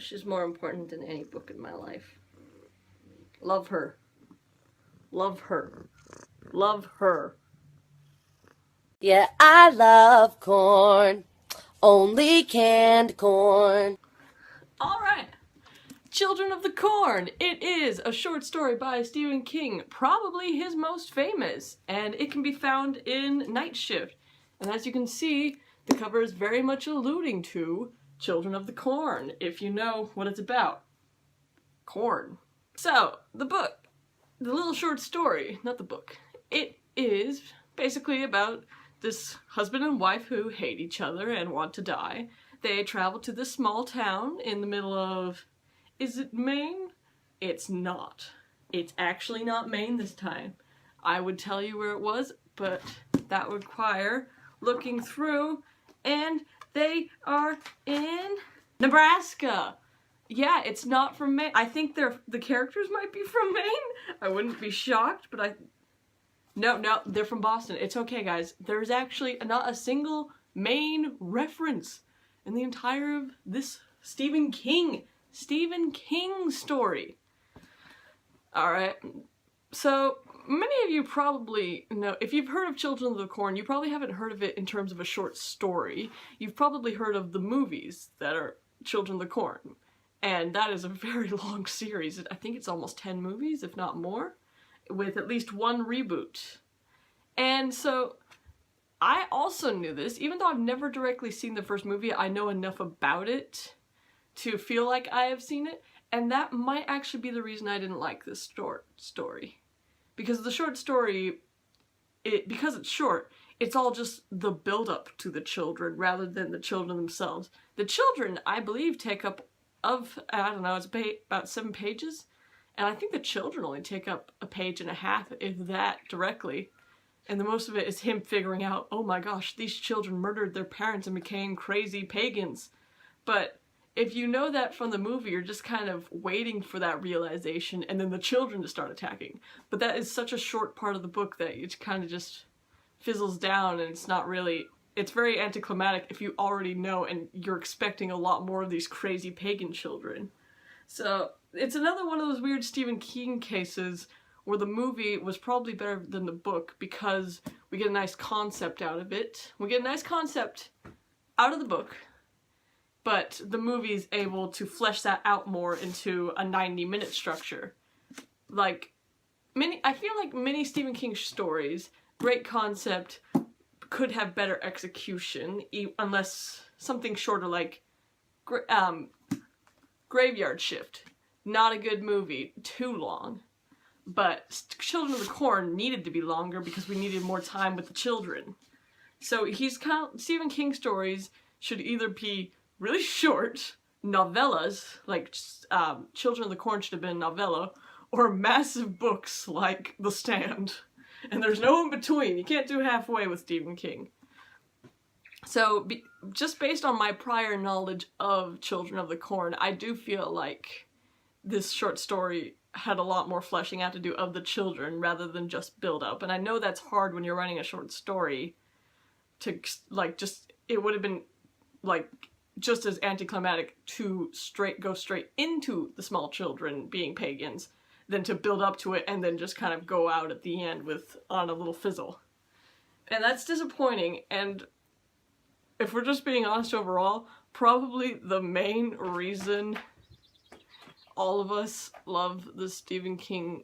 She's more important than any book in my life. Love her. Love her. Love her. Yeah, I love corn. Only canned corn. Alright. Children of the Corn. It is a short story by Stephen King, probably his most famous, and it can be found in Night Shift. And as you can see, the cover is very much alluding to Children of the Corn, if you know what it's about. Corn. So, the book, the little short story, not the book, it is basically about this husband and wife who hate each other and want to die. They travel to this small town in the middle of... Is it Maine? It's not. It's actually not Maine this time. I would tell you where it was, but that would require looking through, and they are in Nebraska. Yeah, it's not from Maine. I think the characters might be from Maine. I wouldn't be shocked, but No, they're from Boston. It's okay, guys. There's actually not a single Maine reference in the entire of this Stephen King story. Alright, so many of you probably know, if you've heard of Children of the Corn, you probably haven't heard of it in terms of a short story. You've probably heard of the movies that are Children of the Corn, and that is a very long series. I think it's almost 10 movies, if not more, with at least one reboot. And so I also knew this, even though I've never directly seen the first movie, I know enough about it to feel like I have seen it, and that might actually be the reason I didn't like this story. Because the short story, because it's short, it's all just the build-up to the children rather than the children themselves. The children, I believe, take up I don't know, it's about 7 pages, and I think the children only take up a page and a half, if that, directly. And the most of it is him figuring out, oh my gosh, these children murdered their parents and became crazy pagans. But if you know that from the movie, you're just kind of waiting for that realization and then the children to start attacking. But that is such a short part of the book that it kind of just fizzles down, and it's not really... It's very anticlimactic if you already know and you're expecting a lot more of these crazy pagan children. So it's another one of those weird Stephen King cases where the movie was probably better than the book because we get a nice concept out of it. We get a nice concept out of the book, but the movie is able to flesh that out more into a 90-minute structure. Like, I feel like many Stephen King stories, great concept, could have better execution, unless something shorter like Graveyard Shift. Not a good movie, too long. But Children of the Corn needed to be longer because we needed more time with the children. So Stephen King stories should either be really short, novellas, like Children of the Corn should have been a novella, or massive books like The Stand. And there's no in between. You can't do halfway with Stephen King. So, just based on my prior knowledge of Children of the Corn, I do feel like this short story had a lot more fleshing out to do of the children rather than just build up. And I know that's hard when you're writing a short story to, like, it would have been, like, just as anticlimactic to go straight into the small children being pagans than to build up to it and then just kind of go out at the end on a little fizzle. And that's disappointing, and if we're just being honest overall, probably the main reason all of us love the Stephen King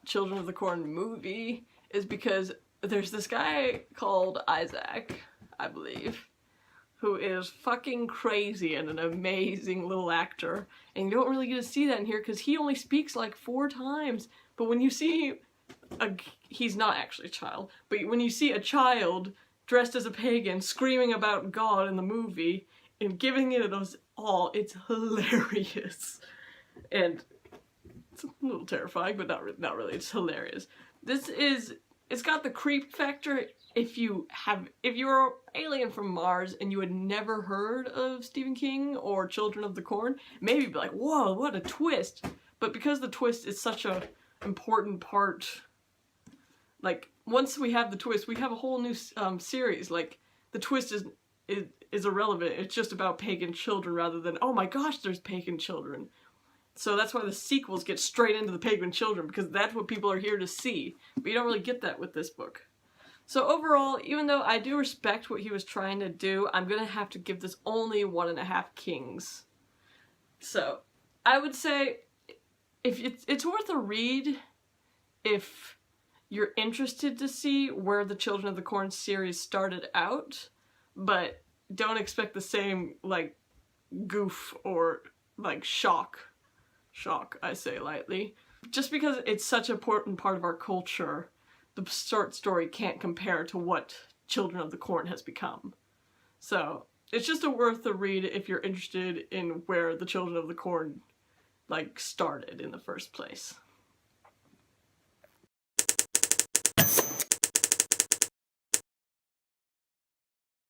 Children of the Corn movie is because there's this guy called Isaac, I believe, who is fucking crazy and an amazing little actor. And you don't really get to see that in here because he only speaks like 4 times. But when you see he's not actually a child, but when you see a child dressed as a pagan screaming about God in the movie and giving it all, it's hilarious. And it's a little terrifying, but not really. It's hilarious. It's got the creep factor. If you're an alien from Mars and you had never heard of Stephen King or Children of the Corn, maybe be like, whoa, what a twist. But because the twist is such a important part, like, once we have the twist, we have a whole new series. Like, the twist is is irrelevant. It's just about pagan children rather than, oh my gosh, there's pagan children. So that's why the sequels get straight into the pagan children, because that's what people are here to see. But you don't really get that with this book. So overall, even though I do respect what he was trying to do, I'm gonna have to give this only 1.5 kings. So, I would say if it's worth a read if you're interested to see where the Children of the Corn series started out, but don't expect the same, like, goof or, like, shock, I say lightly. Just because it's such an important part of our culture, the short story can't compare to what Children of the Corn has become. So, it's just worth a read if you're interested in where the Children of the Corn, like, started in the first place.